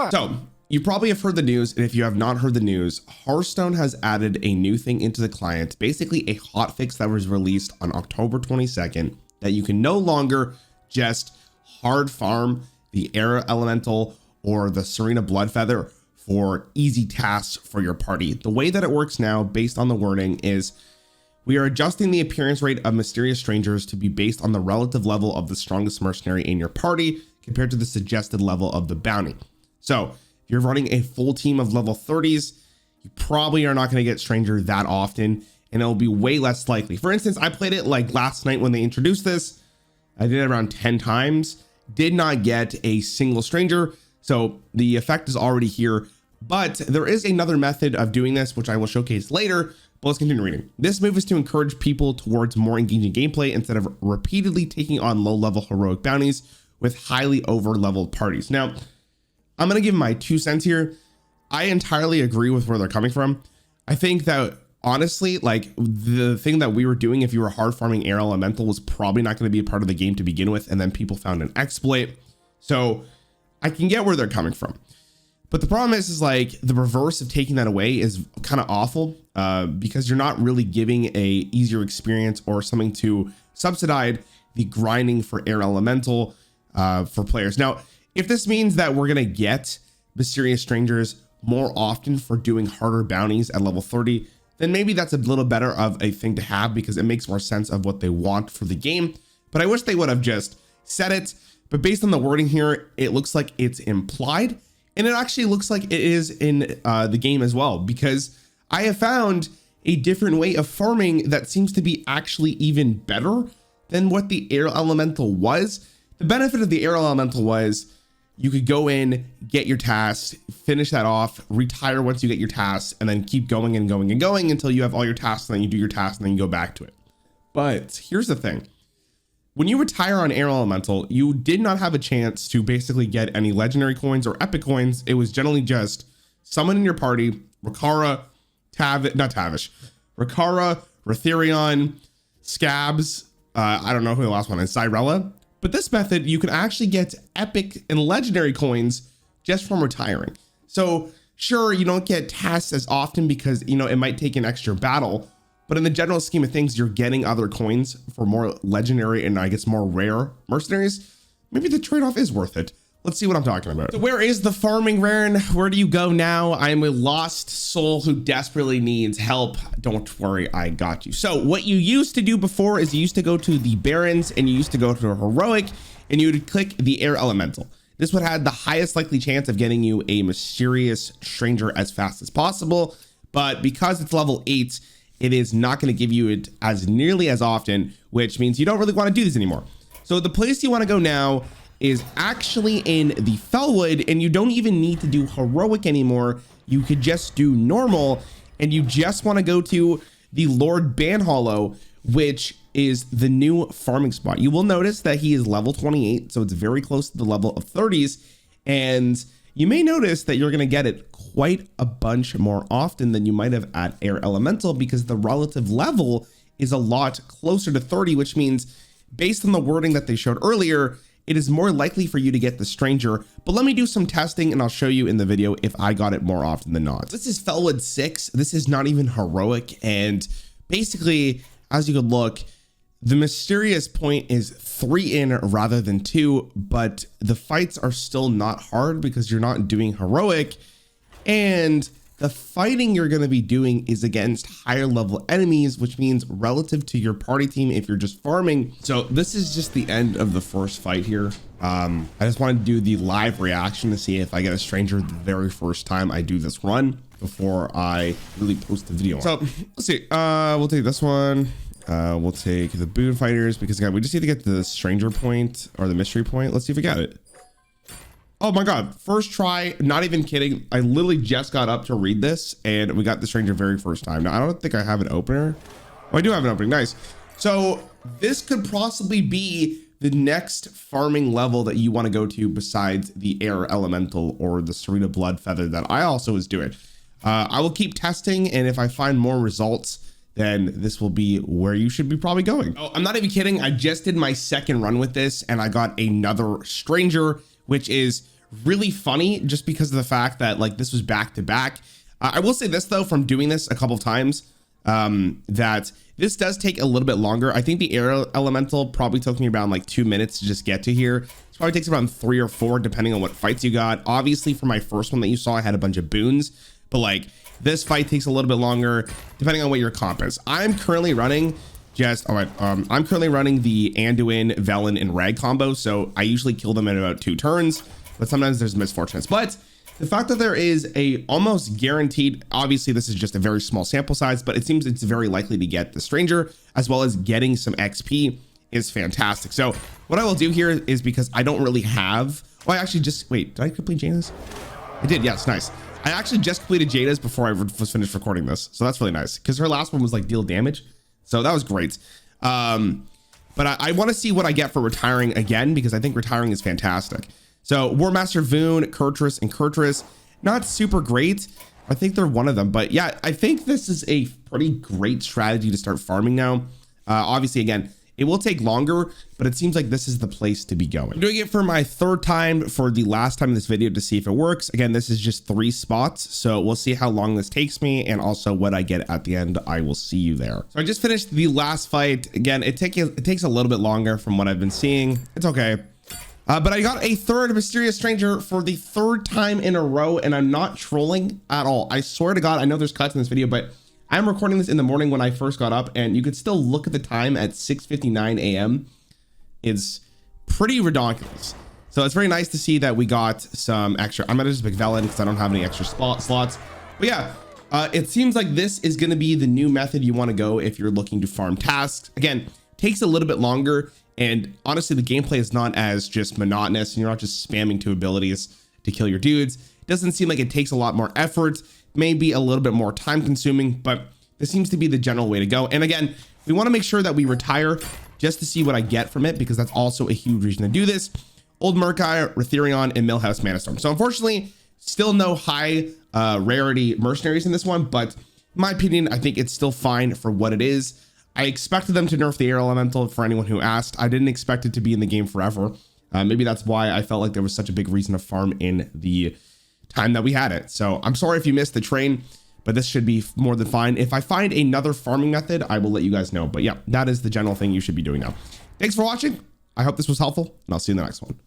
So you probably have heard the news, and if you have not heard the news, Hearthstone has added a new thing into the client, basically a hotfix that was released on October 22nd, that you can no longer just hard farm the Era Elemental or the Serena Bloodfeather for easy tasks for your party. The way that it works now, based on the wording, is we are adjusting the appearance rate of mysterious strangers to be based on the relative level of the strongest mercenary in your party compared to the suggested level of the bounty. So if you're running a full team of level 30s, you probably are not going to get stranger that often, and it'll be way less likely. For instance, I played it like last night when they introduced this. I did it around 10 times, did not get a single stranger. So the effect is already here, but there is another method of doing this, which I will showcase later. But let's continue reading. This move is to encourage people towards more engaging gameplay instead of repeatedly taking on low-level heroic bounties with highly over-leveled parties. Now, I'm going to give my 2 cents here. I entirely agree with where they're coming from. I think that honestly, like the thing that we were doing, if you were hard farming Air Elemental, was probably not going to be a part of the game to begin with. And then people found an exploit. So I can get where they're coming from. But the problem is like the reverse of taking that away is kind of awful because you're not really giving a easier experience or something to subsidize the grinding for Air Elemental for players. Now, if this means that we're going to get mysterious strangers more often for doing harder bounties at level 30, then maybe that's a little better of a thing to have because it makes more sense of what they want for the game. But I wish they would have just said it. But based on the wording here, it looks like it's implied. And it actually looks like it is in the game as well, because I have found a different way of farming that seems to be actually even better than what the Air Elemental was. The benefit of the Air Elemental was you could go in, get your tasks, finish that off, retire once you get your tasks, and then keep going and going and going until you have all your tasks, and then you do your tasks, and then you go back to it. But here's the thing. When you retire on Air Elemental, you did not have a chance to basically get any legendary coins or epic coins. It was generally just someone in your party, Rarran, Rarran, Rarran, Scabs, I don't know who the last one is, Cyrella. But this method, you can actually get epic and legendary coins just from retiring. So sure, you don't get tasks as often because, you know, it might take an extra battle, but in the general scheme of things, you're getting other coins for more legendary and I guess more rare mercenaries. Maybe the trade-off is worth it. Let's see what I'm talking about. So where is the farming, Rarran? Where do you go now? I'm a lost soul who desperately needs help. Don't worry, I got you. So what you used to do before is you used to go to the Barons and you used to go to a heroic and you would click the Air Elemental. This would have the highest likely chance of getting you a mysterious stranger as fast as possible. But because it's level 8, it is not going to give you it as nearly as often, which means you don't really want to do this anymore. So the place you want to go now is actually in the Fellwood, and you don't even need to do heroic anymore. You could just do normal, and you just want to go to the Lord Banhollow, which is the new farming spot. You will notice that he is level 28, so it's very close to the level of 30s, and you may notice that you're going to get it quite a bunch more often than you might have at Air Elemental because the relative level is a lot closer to 30, which means based on the wording that they showed earlier, it is more likely for you to get the stranger. But let me do some testing and I'll show you in the video if I got it more often than not. This is Fellwood 6. This is not even heroic. And basically, as you could look, the mysterious point is 3 in rather than 2, but the fights are still not hard because you're not doing heroic. And the fighting you're going to be doing is against higher level enemies, which means relative to your party team if you're just farming. So this is just the end of the first fight here. I just wanted to do the live reaction to see if I get a stranger the very first time I do this run before I really post the video. So let's see. We'll take this one. We'll take the boon fighters because again, we just need to get the stranger point or the mystery point. Let's see if we got it. Oh my God, first try, not even kidding. I literally just got up to read this and we got the stranger very first time. Now, I don't think I have an opener. Oh, I do have an opening, nice. So this could possibly be the next farming level that you want to go to besides the Air Elemental or the Serena Bloodfeather that I also was doing. I will keep testing, and if I find more results, then this will be where you should be probably going. Oh, I'm not even kidding. I just did my second run with this and I got another stranger, which is really funny just because of the fact that like this was back to back. I will say this though, from doing this a couple of times, that this does take a little bit longer. I think the air elemental probably took me around like 2 minutes to just get to here. It probably takes around 3 or 4 depending on what fights you got. Obviously for my first one that you saw, I had a bunch of boons, but like this fight takes a little bit longer depending on what your comp is. I'm currently running I'm currently running the Anduin, Velen, and Rag combo, so I usually kill them in about 2 turns, but sometimes there's misfortunes. But the fact that there is a almost guaranteed, obviously this is just a very small sample size, but it seems it's very likely to get the stranger, as well as getting some XP is fantastic. So what I will do here is, because I don't really have, well, I actually just, wait, did I complete Jaina's? I did, yes, nice. I actually just completed Jaina's before I was finished recording this, so that's really nice, because her last one was like deal damage. So that was great. But I want to see what I get for retiring again, because I think retiring is fantastic. So War Master Voon, Kurtrus, and Kurtrus, not super great. I think they're one of them. But yeah, I think this is a pretty great strategy to start farming now. Obviously, again, it will take longer, but it seems like this is the place to be going. I'm doing it for my 3rd time for the last time in this video to see if it works. Again, this is just 3 spots, so we'll see how long this takes me and also what I get at the end. I will see you there. So I just finished the last fight. Again, it takes a little bit longer from what I've been seeing. It's okay. But I got a 3rd Mysterious Stranger for the 3rd time in a row, and I'm not trolling at all. I swear to God, I know there's cuts in this video, but I'm recording this in the morning when I first got up, and you could still look at the time at 6:59 a.m. It's pretty ridiculous. So it's very nice to see that we got some extra. I'm gonna just pick Velen because I don't have any extra slots. But yeah, it seems like this is gonna be the new method you want to go if you're looking to farm tasks. Again, takes a little bit longer, and honestly, the gameplay is not as just monotonous, and you're not just spamming 2 abilities to kill your dudes. It doesn't seem like it takes a lot more effort. Maybe a little bit more time consuming, but this seems to be the general way to go. And again, we want to make sure that we retire just to see what I get from it, because that's also a huge reason to do this. Old Murkai, Retherion, and Millhouse Manastorm. So unfortunately, still no high rarity mercenaries in this one, but in my opinion, I think it's still fine for what it is. I expected them to nerf the air elemental, for anyone who asked. I didn't expect it to be in the game forever. Maybe that's why I felt like there was such a big reason to farm in the time that we had it. So I'm sorry if you missed the train, but this should be more than fine. If I find another farming method, I will let you guys know. But yeah, that is the general thing you should be doing now. Thanks for watching. I hope this was helpful, and I'll see you in the next one.